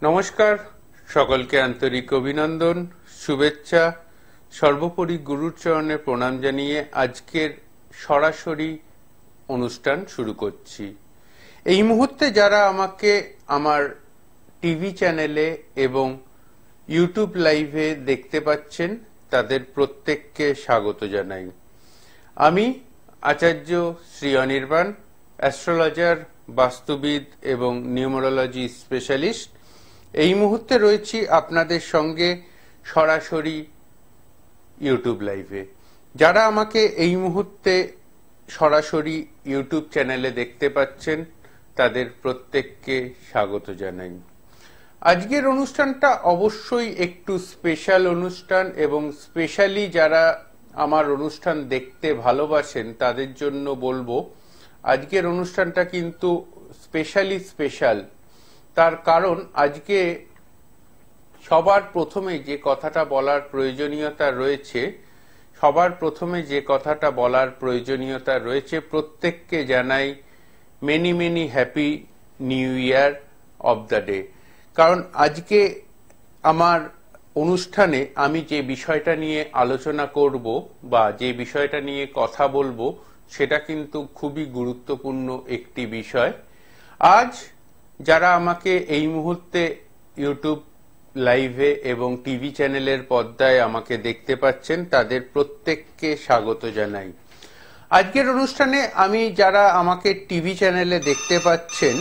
নমস্কার, সকলকে আন্তরিক অভিনন্দন, শুভেচ্ছা। সর্বোপরি গুরুর চরণে প্রণাম জানিয়ে আজকের সরাসরি অনুষ্ঠান শুরু করছি। এই মুহূর্তে যারা আমাকে আমার টিভি চ্যানেলে এবং ইউটিউব লাইভে দেখতে পাচ্ছেন তাদের প্রত্যেককে স্বাগত জানাই। আমি আচার্য শ্রী অনির্বাণ, অ্যাস্ট্রোলজার, বাস্তুবিদ এবং নিউমারোলজি স্পেশালিস্ট। এই মুহূর্তে রয়েছি আপনাদের সঙ্গে সরাসরি ইউটিউব লাইভে। যারা আমাকে এই মুহূর্তে সরাসরি ইউটিউব চ্যানেলে দেখতে পাচ্ছেন তাদের প্রত্যেককে স্বাগত জানাই। আজকের অনুষ্ঠানটা অবশ্যই একটু স্পেশাল অনুষ্ঠান এবং স্পেশালি যারা আমার অনুষ্ঠান দেখতে ভালোবাসেন তাদের জন্য বলবো আজকের অনুষ্ঠানটা কিন্তু স্পেশাল। তার কারণ আজকে সবার প্রথমে যে কথাটা বলার প্রয়োজনীয়তা রয়েছে প্রত্যেককে জানাই many happy new year of the day. কারণ আজকে আমার অনুষ্ঠানে আমি যে বিষয়টা নিয়ে আলোচনা করব বা যে বিষয়টা নিয়ে কথা বলবো সেটা কিন্তু খুবই গুরুত্বপূর্ণ একটি বিষয়। আজ যারা আমাকে এই মুহূর্তে ইউটিউব লাইভে এবং টিভি চ্যানেলের পর্দায় আমাকে দেখতে পাচ্ছেন তাদের প্রত্যেককে স্বাগত জানাই। আজকের অনুষ্ঠানে আমি যারা আমাকে টিভি চ্যানেলে দেখতে পাচ্ছেন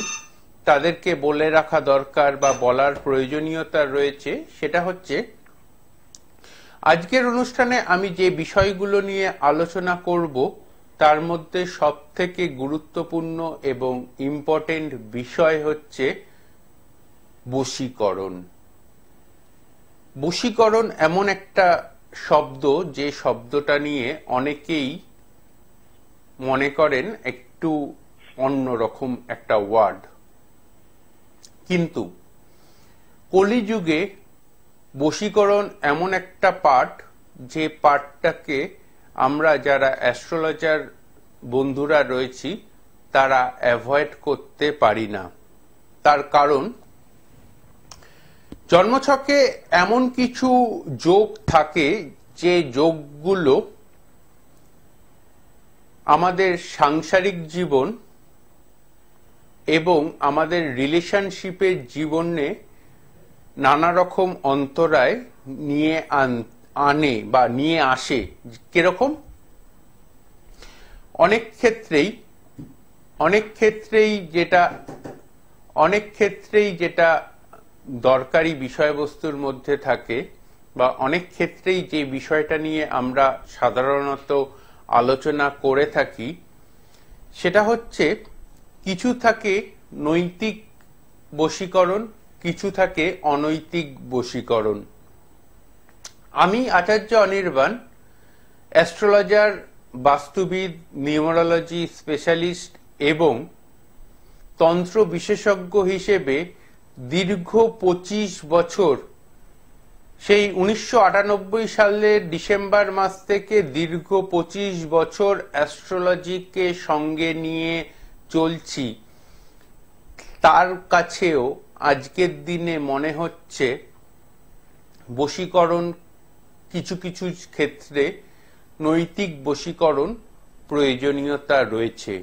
তাদেরকে বলে রাখা দরকার বা বলার প্রয়োজনীয়তা রয়েছে, সেটা হচ্ছে আজকের অনুষ্ঠানে আমি যে বিষয়গুলো নিয়ে আলোচনা করব তার মধ্যে সবথেকে গুরুত্বপূর্ণ এবং ইম্পর্টেন্ট বিষয় হচ্ছে বশীকরণ। বশীকরণ এমন একটা শব্দ যে শব্দটা নিয়ে অনেকেই মনে করেন একটু অন্যরকম একটা ওয়ার্ড, কিন্তু কলিযুগে বশীকরণ এমন একটা পাঠ যে পাঠটাকে আমরা যারা অ্যাস্ট্রোলজার বন্ধুরা রয়েছি তারা অ্যাভয়েড করতে পারি না। তার কারণ জন্মছকে এমন কিছু যোগ থাকে যে যোগগুলো আমাদের সাংসারিক জীবন এবং আমাদের রিলেশনশিপের জীবনে নানা রকম অন্তরায় নিয়ে আনে বা নিয়ে আসে। কিরকম? অনেক ক্ষেত্রেই যেটা দরকারি বিষয়বস্তুর মধ্যে থাকে বা অনেক ক্ষেত্রেই যে বিষয়টা নিয়ে আমরা সাধারণত আলোচনা করে থাকি সেটা হচ্ছে কিছু থাকে নৈতিক বশীকরণ, কিছু থাকে অনৈতিক বশীকরণ। আমি আচার্য অনির্বাণ, অ্যাস্ট্রোলজার, বাস্তুবিদ, নিউমারোলজি স্পেশালিস্ট এবং তন্ত্র বিশেষজ্ঞ হিসেবে দীর্ঘ 25 বছর, সেই 1998 সালের ডিসেম্বর মাস থেকে দীর্ঘ 25 বছর অ্যাস্ট্রোলজিকে সঙ্গে নিয়ে চলছি। তার কাছেও আজকের দিনে মনে হচ্ছে বশীকরণ কিছু ক্ষেত্রে নৈতিক বশীকরণ প্রয়োজনীয়তা রয়েছে।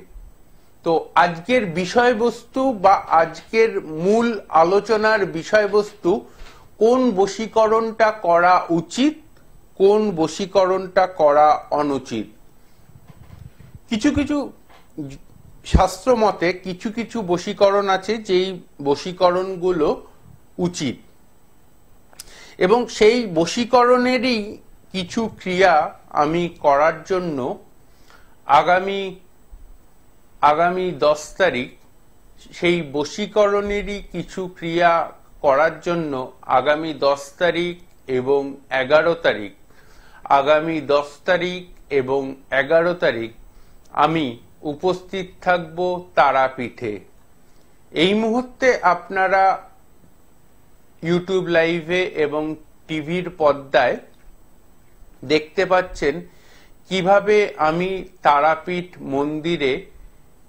তো আজকের বিষয়বস্তু বা আজকের মূল আলোচনার বিষয়বস্তু কোন বশীকরণটা করা উচিত, কোন বশীকরণটা করা অনুচিত। কিছু শাস্ত্র মতে কিছু বশীকরণ আছে যেই বশীকরণগুলো উচিত এবং সেই বশীকরণেরই কিছু ক্রিয়া আমি করার জন্য আগামী 10 তারিখ, সেই বশীকরণেরই কিছু ক্রিয়া করার জন্য আগামী 10 তারিখ এবং 11 তারিখ, আগামী 10 তারিখ এবং 11 তারিখ আমি উপস্থিত থাকব তারাপীঠে। এই মুহূর্তে আপনারা ইউটিউব লাইভে এবং টিভির পর্দায় দেখতে পাচ্ছেন কিভাবে আমি তারাপীঠ মন্দিরে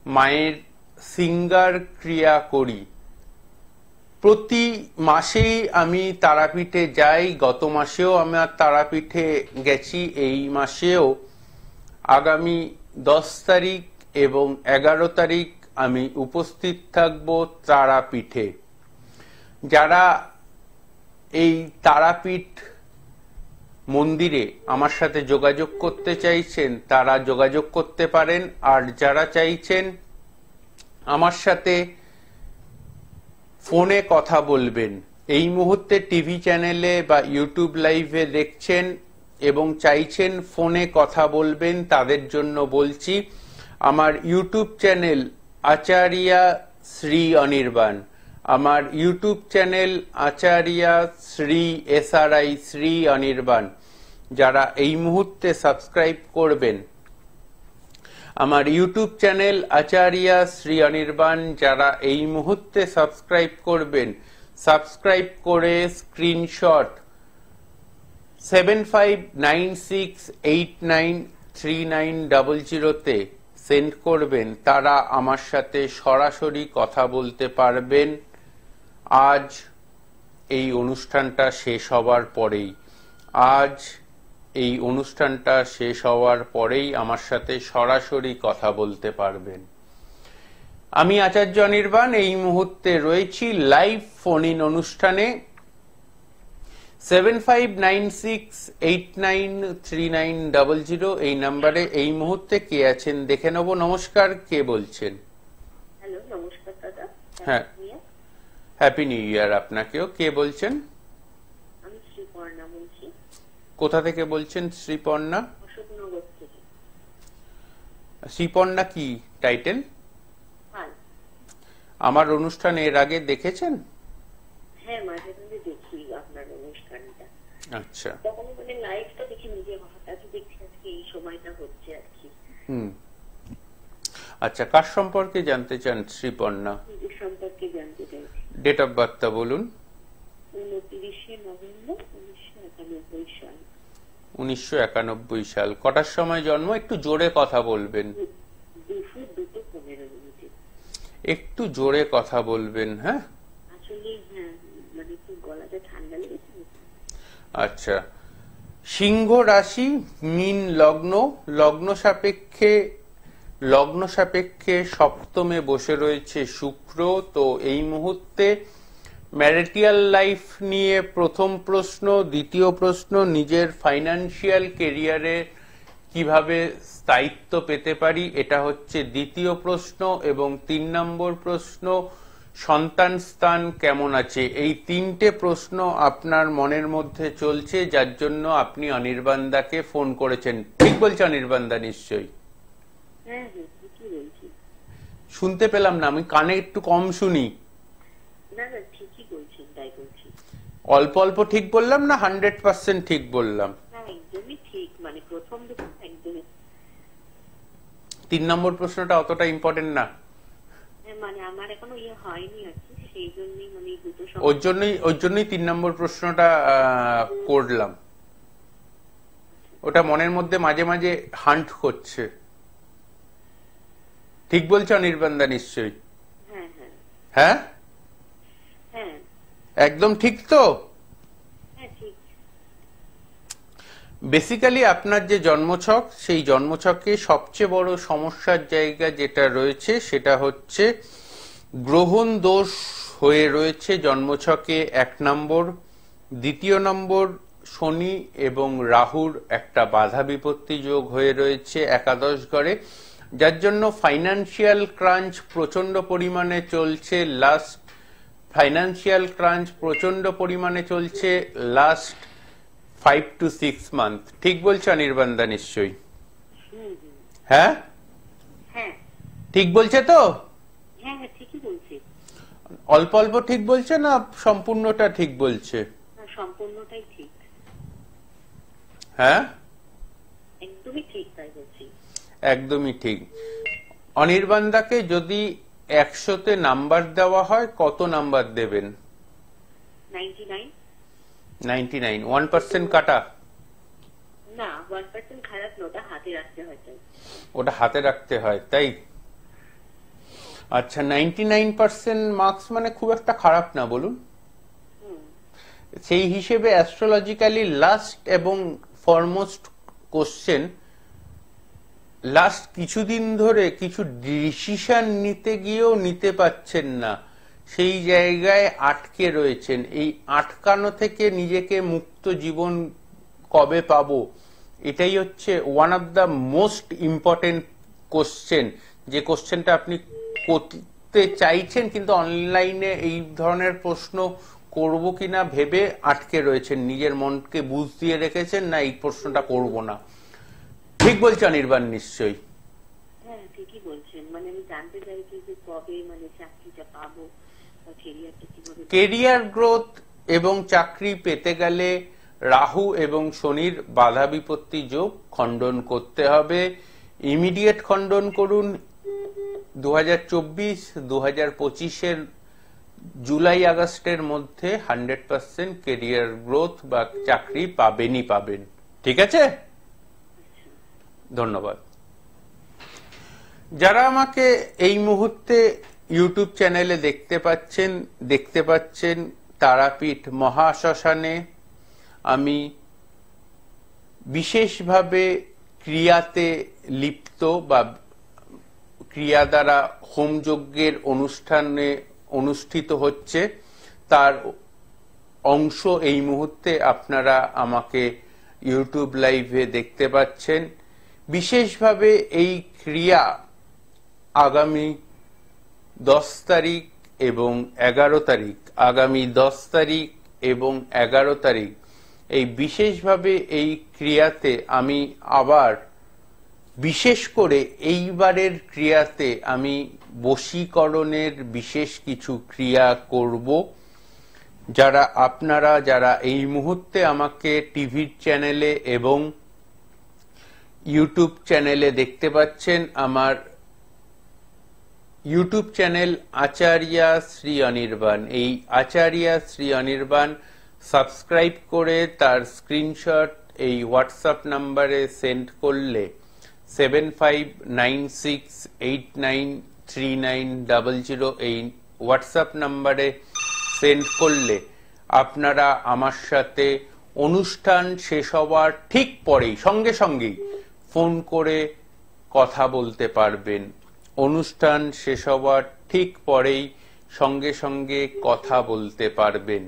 মায়ের সিঙ্গার ক্রিয়া করি। প্রতি মাসেই আমি তারাপীঠে যাই। গত মাসেও আমার তারাপীঠে গেছি, এই মাসেও আগামী 10 তারিখ এবং 11 তারিখ আমি উপস্থিত থাকব তারাপীঠে। যারা এই তারাপীঠ মন্দিরে আমার সাথে যোগাযোগ করতে চাইছেন তারা যোগাযোগ করতে পারেন, আর যারা চাইছেন আমার সাথে ফোনে কথা বলবেন, এই মুহূর্তে টিভি চ্যানেলে বা ইউটিউব লাইভে দেখছেন এবং চাইছেন ফোনে কথা বলবেন, তাদের জন্য বলছি আমার ইউটিউব চ্যানেল আচার্যা শ্রী অনির্বাণ, আমার YouTube channel Acharya Shri SRI Shri Anirban, যারা এই মুহূর্তে সাবস্ক্রাইব করবেন আমার ইউটিউব চ্যানেল আচার্যা শ্রী অনির্বাণ, যারা এই মুহূর্তে সাবস্ক্রাইব করবেন, সাবস্ক্রাইব করে স্ক্রিনশট 7596893900 তে সেন্ড করবেন, তারা আমার সাথে সরাসরি কথা বলতে পারবেন আজ এই অনুষ্ঠানটা শেষ হওয়ার পরেই। আজ এই অনুষ্ঠানটা শেষ হওয়ার পরেই আমার সাথে সরাসরি কথা বলতে পারবেন। আমি আচার্য অনির্বাণ এই মুহূর্তে রয়েছি লাইভ ফোন ইন অনুষ্ঠানে। 7596893900 এই নাম্বারে এই মুহূর্তে কে আছেন দেখে নেব। নমস্কার, কে বলছেন? হ্যালো, নমস্কার দাদা। হ্যাঁ, হ্যাপি নিউ ইয়ার আপনাকেও। কে বলছেন? আমি শ্রীপর্ণা বলছি। কোথা থেকে বলছেন শ্রীপর্ণা? অশোকনগর থেকে। শ্রীপর্ণা কি টাইটেল? আমার অনুষ্ঠান এর আগে দেখেছেন? হ্যাঁ, মাঝে মাঝে দেখি আপনার অনুষ্ঠানটা। আচ্ছা, তখন মানে লাইভটা দেখে নিজে হঠাৎ দেখছি আজকে এই সময়টা হচ্ছে আর কি। আচ্ছা, কার সম্পর্কে জানতে চান শ্রীপর্ণা? নিজের সম্পর্কে জানতে চাইছি। ডেট অফ বার্থটা বলুন। 29শে নভেম্বর 1991 সাল। 1991 সাল। কটার সময় জন্ম? একটু জোরে কথা বলবেন। দুপুর 2:15 একটু জোরে কথা বলবেন। হ্যাঁ, আসলে হ্যাঁ, মানে একটু গলাটা ঠান্ডা লেগেছে। আচ্ছা, সিংহ রাশি, মীন লগ্ন, লগ্ন সাপেক্ষে সপ্তমে বসে রয়েছে শুক্র। তো এই মুহূর্তে ম্যারিটাল লাইফ নিয়ে প্রথম প্রশ্ন, দ্বিতীয় প্রশ্ন নিজের ফাইন্যান্সিয়াল কেরিয়ারে কিভাবে স্থায়িত্ব পেতে পারি, এটা হচ্ছে দ্বিতীয় প্রশ্ন, এবং 3 নম্বর প্রশ্ন সন্তান স্থান কেমন আছে। এই 3টে প্রশ্ন আপনার মনের মধ্যে চলছে, যার জন্য আপনি অনির্বাণদাকে ফোন করেছেন। ঠিক বলছে অনির্বাণদা নিশ্চয়ই? হ্যাঁ হ্যাঁ, ঠিকই বলছি। শুনতে পেলাম না, আমি কানে একটু কম শুনি। না না, ঠিকই বলছেন, তাই বলছি। অল্প অল্প ঠিক বললাম না 100% ঠিক বললাম? হ্যাঁ, একদমই ঠিক, মানে প্রথম দুটো একদমই। 3 নম্বর প্রশ্নটা অতটা ইম্পর্টেন্ট না? মানে আমার এখনো হয়নি আর কি, সেই জন্যই মানে দুটো ওর জন্যই 3 নম্বর প্রশ্নটা করলাম। ওটা মনের মধ্যে মাঝে মাঝে হান্ট করছে। ঠিক বলছো অনির্বাণদা নিশ্চয়ই? হ্যাঁ হ্যাঁ হ্যাঁ হ্যাঁ, একদম ঠিক তো? হ্যাঁ ঠিক। বেসিক্যালি আপনার যে জন্মছক, সেই জন্মছকে সবচেয়ে বড় সমস্যার জায়গা যেটা রয়েছে সেটা হচ্ছে গ্রহণ দোষ হয়ে রয়েছে জন্মছকে 1 নম্বর। দ্বিতীয় নম্বর, শনি এবং রাহুর একটা বাধা বিপত্তি যোগ হয়ে রয়েছে একাদশ ঘরে, যার জন্য ফাইন্যান্সিয়াল ক্রাঞ্চ প্রচন্ড পরিমাণে চলছে। Last 5 to 6 month. ঠিক বলছো অনির্বাণদা নিশ্চয়ই? হ্যাঁ হ্যাঁ ঠিক বলছে তো? হ্যাঁ হ্যাঁ, ঠিকই বলছি। অল্প অল্প ঠিক বলছে না সম্পূর্ণটা ঠিক বলছে? সম্পূর্ণটাই ঠিক। হ্যাঁ, একদমই ঠিক, তাই বলছি। একদমই ঠিক। অনির্বাণদাকে যদি 100-তে নাম্বার দেওয়া হয় কত নাম্বার দেবেন? 99। 99। 1% কাটা? না, 1% খারাপ না, ওটা হাতে রাখতে হয়। তাই ওটা হাতে রাখতে হয়, তাই? আচ্ছা, 99% মার্কস মানে খুব একটা খারাপ না, বলুন। সেই হিসেবে অ্যাস্ট্রোলজিক্যালি লাস্ট এবং ফরমোস্ট কোশ্চেন, লাস্ট কিছুদিন ধরে কিছু ডিসিশন নিতে গিয়েও নিতে পাচ্ছেন না, সেই জায়গায় আটকে রয়েছেন। এই আটকানো থেকে নিজেকে মুক্ত জীবন কবে পাবো, এটাই হচ্ছে one of the most important question, যে কোশ্চেনটা আপনি করতে চাইছেন কিন্তু অনলাইনে এই ধরনের প্রশ্ন করব কিনা ভেবে আটকে রয়েছেন, নিজের মনকে বুঝ দিয়ে রেখেছেন না এই প্রশ্নটা করব না। ঠিক বলছি অনির্বাণ? নিশ্চয়ই। হ্যাঁ, ঠিকই বলছেন। মানে আমি জানতে চাইছি যে কবে মানে চাকরিটা পাবো, ক্যারিয়ারটা কিভাবে। কেরিয়ার গ্রোথ এবং চাকরি পেতে গেলে রাহু এবং শনির বাধা বিপত্তি যোগ খণ্ডন করতে হবে। ইমিডিয়েট খণ্ডন করুন। 2024-2025 জুলাই আগস্টের মধ্যে 100% কেরিয়ার গ্রোথ বা চাকরি পাবেনই পাবেন। ঠিক আছে, ধন্যবাদ। যারা আমাকে এই মুহূর্তে ইউটিউব চ্যানেলে দেখতে পাচ্ছেন তারাপীঠ মহাশ্মশানে আমি বিশেষভাবে ক্রিয়াতে লিপ্ত বা ক্রিয়া দ্বারা হোমযজ্ঞের অনুষ্ঠানে অনুষ্ঠিত হচ্ছে, তার অংশ এই মুহূর্তে আপনারা আমাকে ইউটিউব লাইভে দেখতে পাচ্ছেন। বিশেষভাবে এই ক্রিয়া আগামী 10 তারিখ এবং 11 তারিখ, আগামী 10 তারিখ এবং 11 তারিখ এই বিশেষভাবে এই ক্রিয়াতে আমি আবার বিশেষ করে এইবারের ক্রিয়াতে আমি বশীকরণের বিশেষ কিছু ক্রিয়া করব। যারা এই মুহূর্তে আমাকে টিভির চ্যানেলে এবং ইউটিউব চ্যানেলে দেখতে পাচ্ছেন, আমার ইউটিউব চ্যানেল আচার্য শ্রী অনির্বাণ, এই আচার্য শ্রী অনির্বাণ সাবস্ক্রাইব করে তার স্ক্রিনশট এই হোয়াটসঅ্যাপ নাম্বারে সেন্ড করলে 7596893900 এই হোয়াটসঅ্যাপ নাম্বারে সেন্ড করলে আপনারা আমার সাথে অনুষ্ঠান শেষ হওয়ার ঠিক পরেই সঙ্গে সঙ্গেই ফোন করে কথা বলতে পারবেন। অনুষ্ঠান শেষ হওয়ার ঠিক পরেই সঙ্গে সঙ্গে কথা বলতে পারবেন।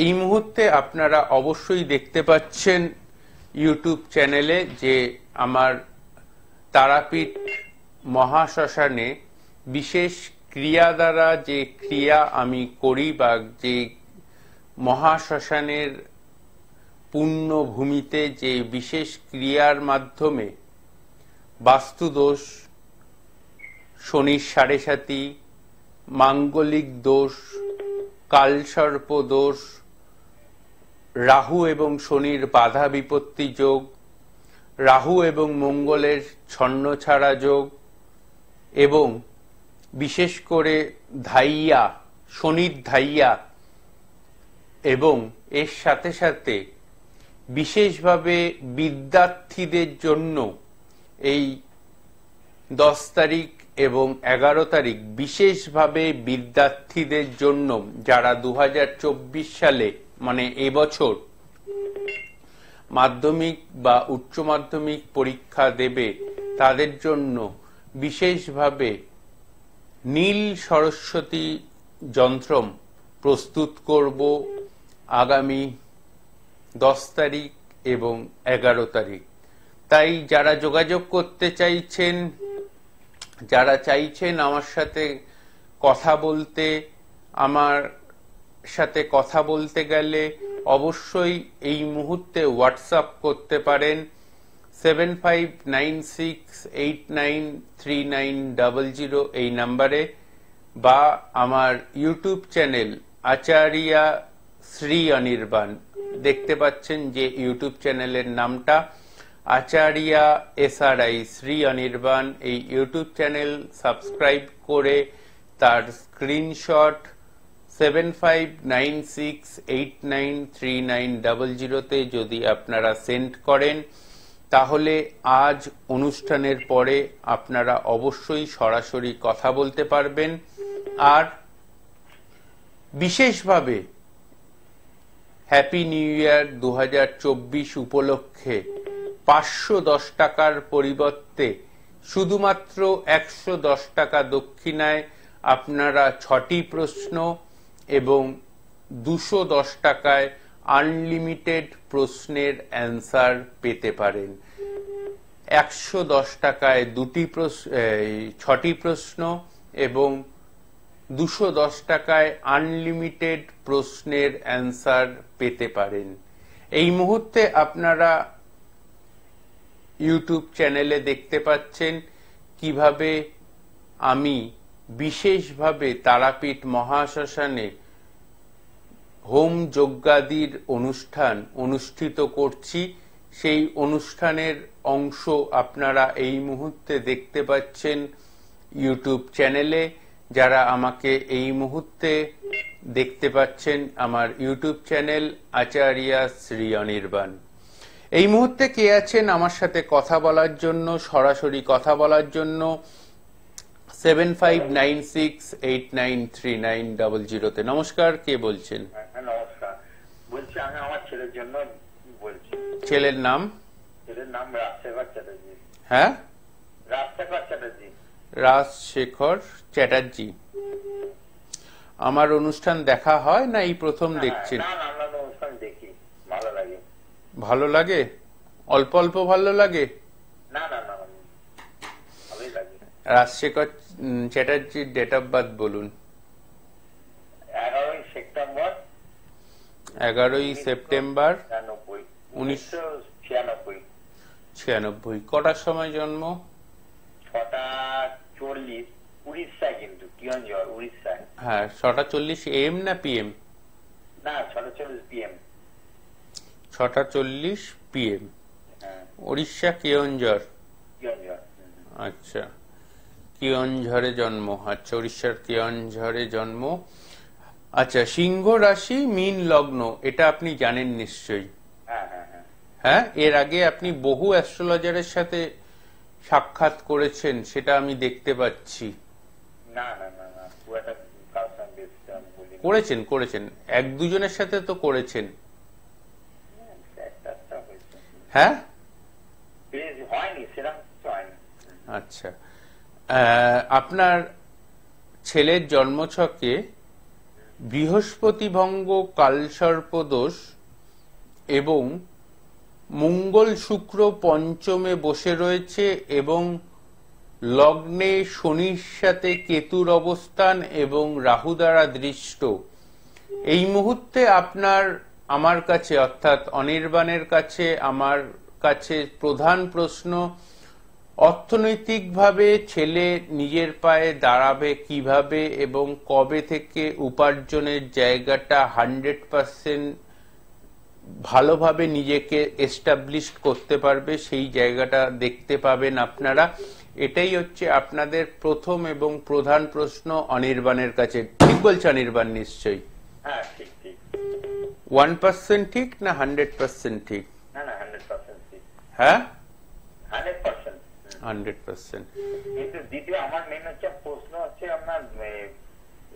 এই মুহূর্তে আপনারা অবশ্যই দেখতে পাচ্ছেন ইউটিউব চ্যানেলে যে আমার তারাপীঠ মহাশ্মশানে বিশেষ ক্রিয়া দ্বারা যে ক্রিয়া আমি করি বা যে মহাশ্মশানের পুণ্যভূমিতে যে বিশেষ ক্রিয়ার মাধ্যমে বাস্তুদোষ, শনির সাড়ে সাতি, মাঙ্গলিক দোষ, কালসর্প দোষ, রাহু এবং শনির বাধা বিপত্তি যোগ, রাহু এবং মঙ্গলের ছন্নছাড়া যোগ এবং বিশেষ করে ধাইয়া, শনির ধাইয়া এবং এর সাথে সাথে বিশেষভাবে বিদ্যার্থীদের জন্য এই 10 তারিখ এবং 11 তারিখ বিশেষভাবে বিদ্যার্থীদের জন্য যারা 2024 সালে মানে এবছর মাধ্যমিক বা উচ্চ মাধ্যমিক পরীক্ষা দেবে তাদের জন্য বিশেষভাবে নীল সরস্বতী যন্ত্রম প্রস্তুত করব আগামী 10 তারিখ এবং 11 তারিখ। তাই যারা যোগাযোগ করতে চাইছেন, যারা চাইছেন আমার সাথে কথা বলতে গেলে অবশ্যই এই মুহূর্তে হোয়াটসঅ্যাপ করতে পারেন 7596893900 এই নাম্বারে, বা আমার ইউটিউব চ্যানেল আচার্য শ্রী অনির্বাণ, দেখতে পাচ্ছেন যে ইউটিউব চ্যানেলের নামটা আচার্য SRI শ্রী অনির্বাণ। এই ইউটিউব চ্যানেল সাবস্ক্রাইব করে তার স্ক্রিনশট 7596893900 তে যদি আপনারা সেন্ড করেন তাহলে আজ অনুষ্ঠানের পরে আপনারা অবশ্যই সরাসরি কথা বলতে পারবেন। আর বিশেষভাবে হ্যাপি নিউ ইয়ার 2024 উপলক্ষে 510 টাকার পরিবর্তে শুধুমাত্র 110 টাকা দক্ষিণায় আপনারা 6টি প্রশ্ন এবং 210 টাকায় আনলিমিটেড প্রশ্নের অ্যান্সার পেতে পারেন। 110 টাকায় 6টি প্রশ্ন এবং 210 টাকায় আনলিমিটেড প্রশ্নের অ্যান্সার পেতে পারেন। এই মুহূর্তে আপনারা ইউটিউব চ্যানেলে দেখতে পাচ্ছেন কিভাবে আমি বিশেষভাবে তারাপীঠ মহাশ্মশানে হোম যজ্ঞাদির অনুষ্ঠান অনুষ্ঠিত করছি। সেই অনুষ্ঠানের অংশ আপনারা এই মুহূর্তে দেখতে পাচ্ছেন ইউটিউব চ্যানেলে। যারা আমাকে এই মুহূর্তে দেখতে পাচ্ছেন আমার ইউটিউব চ্যানেল আচার্য শ্রী অনির্বাণ। এই মুহূর্তে কে আছেন আমার সাথে কথা বলার জন্য, সরাসরি কথা বলার জন্য 7596893900 তে। নমস্কার, কে বলছেন? নমস্কার, বলছি আমি আমার ছেলের জন্য বলছি। ছেলের নাম? ছেলের নাম রাজশেখর চ্যাটার্জি। হ্যাঁ, রাজশেখর চ্যাটার্জি। রাজশেখর চ্যাটার্জি। আমার অনুষ্ঠান দেখা হয় না এই প্রথম দেখছেন? না, আমরা অনুষ্ঠান দেখি, ভালো লাগে। ভালো লাগে? অল্প অল্প ভালো লাগে? না না না, ভালোই লাগে। রাজশেখর চ্যাটার্জির ডেট অফ বার্থ বলুন। 11ই সেপ্টেম্বর 1996। কটার সময় জন্ম? 6:40 উড়িষ্যায়, কিন্তু কিয়ঞ্জর উড়িষ্যায়। হ্যাঁ, 6:40 AM না PM? না, 6:40 PM। 6:40 PM। উড়িষ্যা কিয়ঞ্জর। আচ্ছা, কিয়ঞ্ঝরে জন্ম। আচ্ছা, উড়িষ্যার কিয়ঞ্ঝরে জন্ম। আচ্ছা, সিংহ রাশি, মীন লগ্ন, এটা আপনি জানেন নিশ্চয়ই। হ্যাঁ, এর আগে আপনি বহু অ্যাস্ট্রোলজারের সাথে সাক্ষাৎ করেছেন, সেটা আমি দেখতে পাচ্ছি। করেছেন এক দুজনের সাথে তো করেছেন। হ্যাঁ, আচ্ছা। আপনার ছেলের জন্মছকে বৃহস্পতি ভঙ্গ, কালসর্পদোষ এবং মঙ্গল শুক্র পঞ্চমে বসে রয়েছে এবং লগ্নে শনির সাথে কেতুর অবস্থান এবং রাহু দ্বারা দৃষ্ট। এই মুহূর্তে আমার কাছে অর্থাৎ অনির্বাণের কাছে আমার কাছে প্রধান প্রশ্ন, অর্থনৈতিকভাবে ছেলে নিজের পায়ে দাঁড়াবে কিভাবে এবং কবে থেকে উপার্জনের জায়গাটা 100% ভালোভাবে নিজেকে এস্টাবলিশ করতে পারবে, সেই জায়গাটা দেখতে পাবেন আপনারা। এটাই হচ্ছে আপনাদের প্রথম এবং প্রধান প্রশ্ন অনির্বাণের কাছে। ঠিক বলছে অনির্বাণ নিশ্চয়ই? হ্যাঁ, ঠিক ঠিক। 1% ঠিক না 100% ঠিক? না না, 100% ঠিক। হ্যাঁ, 100%। 100%। কিন্তু দ্বিতীয় আমার মেন হচ্ছে প্রশ্ন হচ্ছে আপনার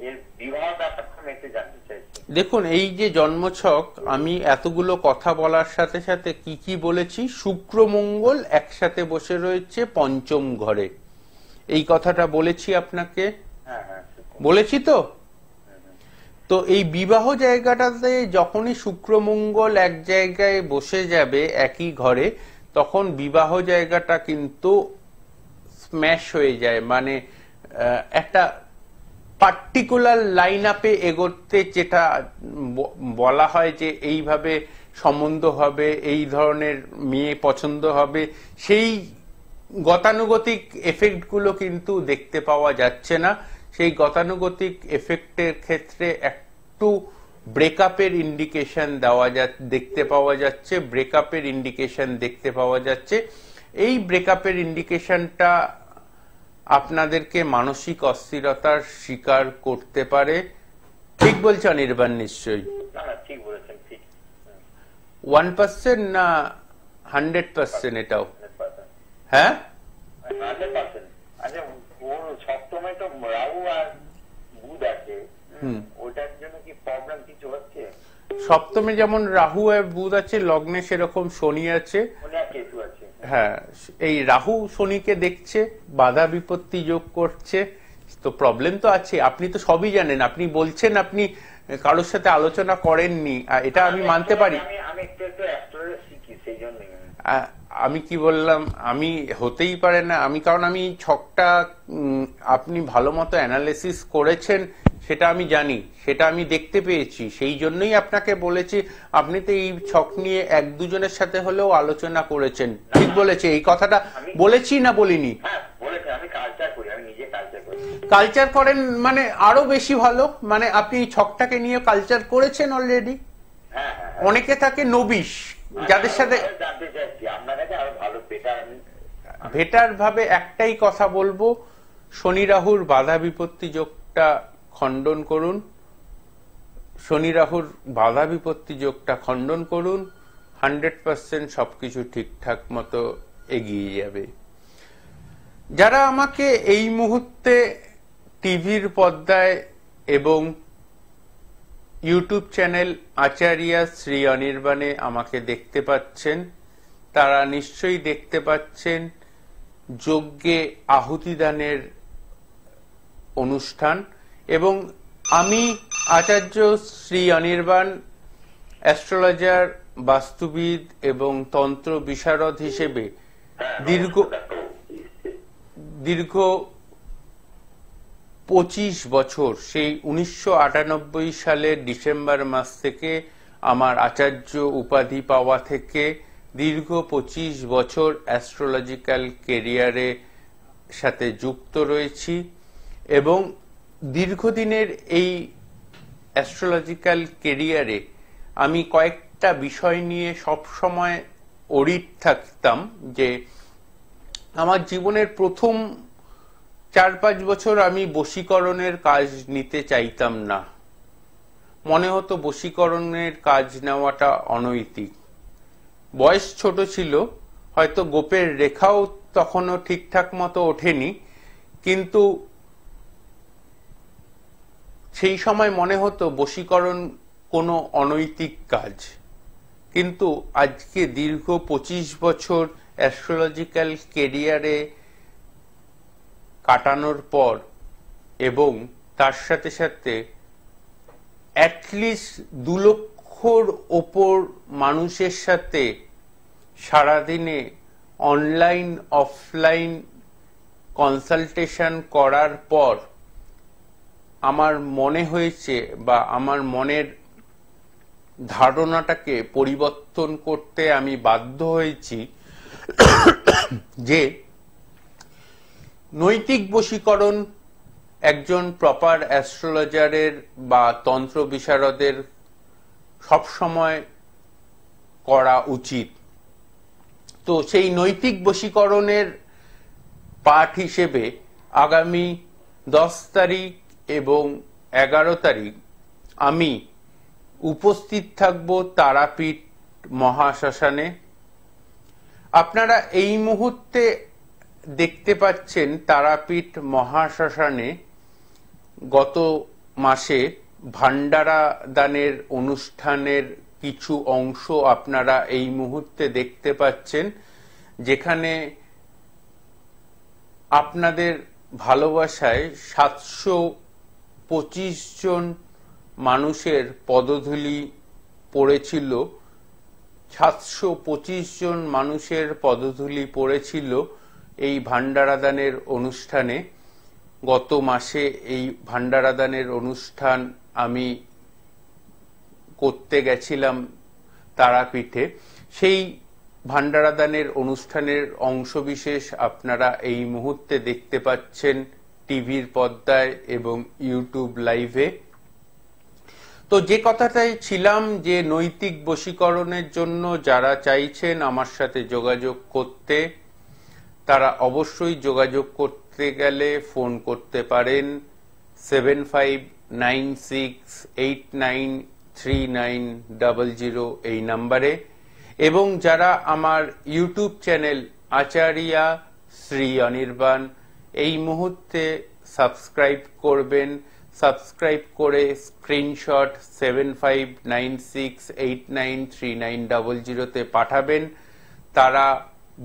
এর বিবাহ ব্যাপারটা আমি একটু জানতে চাইছি। দেখুন, এই যে জন্মছক, আমি এতগুলো কথা বলার সাথে সাথে কি কি বলেছি, শুক্র মঙ্গল একসাথে বসে রয়েছে পঞ্চম ঘরে, এই কথাটা বলেছি আপনাকে। বলেছি তো? তো এই বিবাহ জায়গাটাতে যখনই শুক্র মঙ্গল এক জায়গায় বসে যাবে একই ঘরে, তখন বিবাহ জায়গাটা কিন্তু স্ম্যাশ হয়ে যায়। মানে একটা পার্টিকুলার লাইন আপে এগোতে, যেটা বলা হয় যে এইভাবে সম্বন্ধ হবে, এই ধরনের মেয়ে পছন্দ হবে, সেই গতানুগতিক এফেক্টগুলো কিন্তু দেখতে পাওয়া যাচ্ছে না। সেই গতানুগতিক এফেক্টের ক্ষেত্রে একটু ব্রেকআপের ইন্ডিকেশন দেখতে পাওয়া যাচ্ছে। এই ব্রেকআপের ইন্ডিকেশনটা আপনাদেরকে মানসিক অস্থিরতার শিকার করতে পারে। ঠিক বলছে অনির্বাণ নিশ্চয়ই? 1% না 100% এটাও। 100%। হ্যাঁ 100%। আচ্ছা ওর সপ্তমে তো রাহু আর বুধ আছে, ওটার জন্য কি প্রবলেম কিছু হচ্ছে? সপ্তমে যেমন রাহু আর বুধ আছে, লগ্নে সেরকম শনি আছে। কেতু আছে। হ্যাঁ, এই রাহু শনিকে দেখছে, বাধা বিপত্তি যোগ করছে, তো প্রবলেম তো আছে। আপনি তো সবই জানেন, আপনি বলছেন আপনি কারোর সাথে আলোচনা করেননি, এটা আমি মানতে পারি। আমি একটু অ্যাস্ট্রোলজি শিখি, সেই জন্যই। আমি কি বললাম, আমি হতেই পারে না, আমি কারণ আমি ছকটা আপনি ভালো মতো অ্যানালিসিস করেছেন সেটা আমি জানি, সেটা আমি দেখতে পেয়েছি, সেই জন্যই আপনাকে বলেছি। আপনি তো এই ছক নিয়ে এক দুজনের সাথে হলেও আলোচনা করেছেন, ঠিক বলেছে, এই কথাটা বলেছি না বলিনি? আমি কালচার করি, আমি নিজে কালচার করি। কালচার করেন মানে আরো বেশি ভালো, মানে আপনি এই ছকটাকে নিয়ে কালচার করেছেন অলরেডি। অনেকে থাকে নবিশ, যাদের সাথে জানতে চাইছি আপনার কাছে আরো ভালো বেটার ভাবে একটাই কথা বলবো, শনি রাহুর বাধা বিপত্তি যোগটা খণ্ডন করুন, শনি রাহুর বাধা বিপত্তি যোগটা খণ্ডন করুন, 100% সবকিছু ঠিকঠাক মতো এগিয়ে যাবে। যারা আমাকে এই মুহূর্তে টিভির পর্দায় এবং ইউটিউব চ্যানেল আচার্য শ্রী অনির্বাণে আমাকে দেখতে পাচ্ছেন, তারা নিশ্চয়ই দেখতে পাচ্ছেন যজ্ঞে আহুতিদানের অনুষ্ঠান, এবং আমি আচার্য শ্রী অনির্বাণ অ্যাস্ট্রোলজার, বাস্তুবিদ এবং তন্ত্র বিশারদ হিসেবে দীর্ঘ 25 বছর, সেই 1998 সালের ডিসেম্বর মাস থেকে আমার আচার্য উপাধি পাওয়া থেকে দীর্ঘ 25 বছর অ্যাস্ট্রোলজিক্যাল ক্যারিয়ারে সাথে যুক্ত রয়েছি, এবং দীর্ঘদিনের এই অ্যাস্ট্রোলজিক্যাল ক্যারিয়ারে আমি কয়েকটা বিষয় নিয়ে সব সময় অডিট থাকতাম, যে আমার জীবনের প্রথম 4-5 বছর আমি বশীকরণের কাজ নিতে চাইতাম না, মনে হতো বশীকরণের কাজ নেওয়াটা অনৈতিক। বয়স ছোট ছিল, হয়তো গোপের রেখাও তখনও ঠিকঠাক মতো ওঠেনি, কিন্তু সেই সময় মনে হতো বশীকরণ কোনো অনৈতিক কাজ। কিন্তু আজকে দীর্ঘ 25 বছর অ্যাস্ট্রোলজিক্যাল ক্যারিয়ারে কাটানোর পর, এবং তার সাথে সাথে অ্যাটলিস্ট 2 লক্ষর ওপর মানুষের সাথে সারাদিনে অনলাইন অফলাইন কনসালটেশন করার পর আমার মনে হয়েছে, বা আমার মনের ধারণাটাকে পরিবর্তন করতে আমি বাধ্য হয়েছি, যে নৈতিক বশীকরণ একজন প্রপার অ্যাস্ট্রোলজারের বা তন্ত্র বিশারদের সবসময় করা উচিত। তো সেই নৈতিক বশীকরণের পাঠ হিসেবে আগামী 10 তারিখ এবং 11 তারিখ আমি উপস্থিত থাকব তারাপীঠ মহাশ্মশানে। আপনারা এই মুহূর্তে দেখতে পাচ্ছেন তারাপীঠ মহাশ্মশানে গত মাসে ভান্ডারা দানের অনুষ্ঠানের কিছু অংশ আপনারা এই মুহূর্তে দেখতে পাচ্ছেন, যেখানে আপনাদের ভালোবাসায় 725 জন মানুষের পদধূলি পড়েছিল, 725 জন মানুষের পদধূলি পড়েছিল এই ভান্ডারা দানের অনুষ্ঠানে। গত মাসে এই ভান্ডারা দানের অনুষ্ঠান আমি করতে গেছিলাম তারাপীঠে। সেই ভান্ডারা দানের অনুষ্ঠানের অংশবিশেষ আপনারা এই মুহূর্তে দেখতে পাচ্ছেন টিভির পর্দায় এবং ইউটিউব লাইভে। তো যে কথাটাই ছিলাম, যে নৈতিক বশীকরণের জন্য যারা চাইছেন আমার সাথে যোগাযোগ করতে, তারা অবশ্যই যোগাযোগ করতে গেলে ফোন করতে পারেন 7596893900 এই নাম্বারে, এবং যারা আমার ইউটিউব চ্যানেল আচার্যা শ্রী অনির্বাণ এই মুহূর্তে সাবস্ক্রাইব করবেন, সাবস্ক্রাইব করে স্ক্রিনশট 7596893900 পাঠাবেন। তারা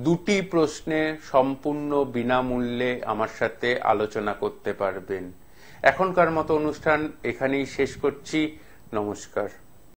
দুটি প্রশ্নে সম্পূর্ণ বিনামূল্যে আমার সাথে আলোচনা করতে পারবেন। এখনকার মতো অনুষ্ঠান এখানেই শেষ করছি। নমস্কার।